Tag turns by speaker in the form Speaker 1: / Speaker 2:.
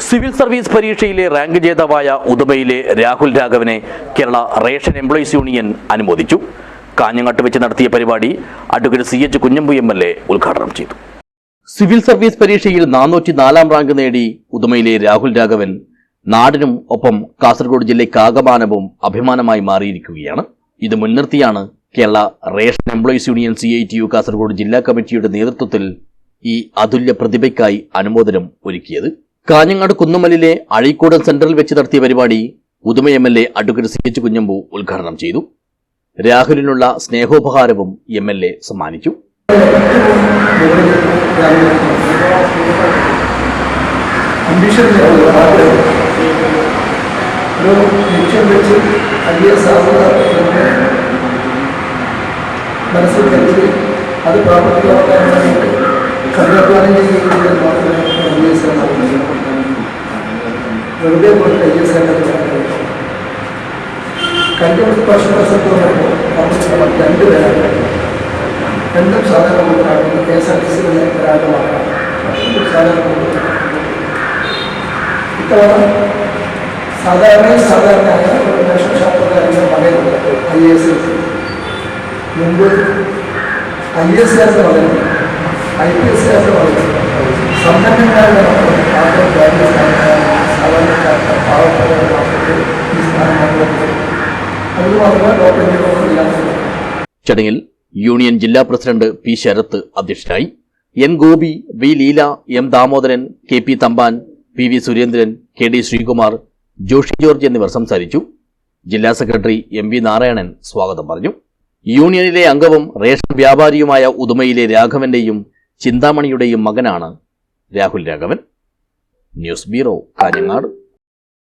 Speaker 1: Civil service പരീക്ഷയിലെ rank ജേതാവായ ഉദുമയിലെ രാഹുൽ രാഘവനെ കേരള റേഷൻ എംപ്ലോയീസ് യൂണിയൻ അനുമോദിച്ചു. കാഞ്ഞങ്ങാട്ട് വെച്ച് നടത്തിയ പരിപാടി അഡ്വക്കേറ്റ് CH കുഞ്ഞമ്പു MLA ഉദ്ഘാടനം ചെയ്തു. സിവിൽ സർവീസ് പരീക്ഷയിൽ 404 റാങ്ക് നേടി ഉദുമയിലെ രാഹുൽ രാഘവൻ നാടിനും ഒപ്പം കാസർഗോഡ് ജില്ലയ്ക്കാകമാനവും അഭിമാനമായി മാറിയിരിക്കുകയാണ്. ഇത് മുൻനിർത്തിയാണ് Kerala ration employees union CITU Kasaragod ജില്ലാ കമ്മിറ്റിയുടെ നേതൃത്വത്തിൽ ഈ അതുല്യ പ്രതിഭയ്ക്കായി അനുമോദനം ഒരുക്കിയത്. കാഞ്ഞങ്ങാട് കുന്നുമലിലെ അഴീക്കോടൻ സെന്ററിൽ വെച്ച് നടത്തിയ പരിപാടി Uduma MLA advocate CH Kunhambu ഉദ്ഘാടനം ചെയ്തു. രാഹുലിനുള്ള സ്നേഹോപഹാരവും MLA സമ്മാനിച്ചു.
Speaker 2: അത് പ്രാവർത്തികമാക്കാൻ വെറുതെ കൊണ്ട് കഴിഞ്ഞ വർഷത്തോടെ രണ്ടുപേരാണ് രണ്ടും സാധാരണ KSRTC ഒരാളുമാണ് ഇത്തവണ സാധാരണയായ ഒരു രക്ഷാപ്രകാരൻ്റെ മകനുണ്ട് IAS. മുമ്പ് IAS-കാരുടെ മകനുണ്ട്, IPS-കാരുടെ മകനുണ്ട്, സമ്പന്നന്മാരുടെ മക്കളുണ്ട്, സാധാരണക്കാർക്ക് പാവപ്പെട്ടവരുടെ മക്കൾക്ക് ഈ സ്ഥാനമാകുന്നത്. അതുമാത്രമല്ല ഡോക്ടർ.
Speaker 1: ചടങ്ങിൽ യൂണിയൻ ജില്ലാ പ്രസിഡന്റ് P ശരത്ത് അധ്യക്ഷനായി. N Gopi, V Leela, M Damodaran, KP Thampan, PV Surendran, KD Sreekumar, Joshy George എന്നിവർ സംസാരിച്ചു. ജില്ലാ സെക്രട്ടറി MV നാരായണൻ സ്വാഗതം പറഞ്ഞു. യൂണിയനിലെ അംഗവും റേഷൻ വ്യാപാരിയുമായ ഉദുമയിലെ രാഘവന്റെയും ചിന്താമണിയുടെയും മകനാണ് രാഹുൽ രാഘവൻ. News bureau, Kanhangad.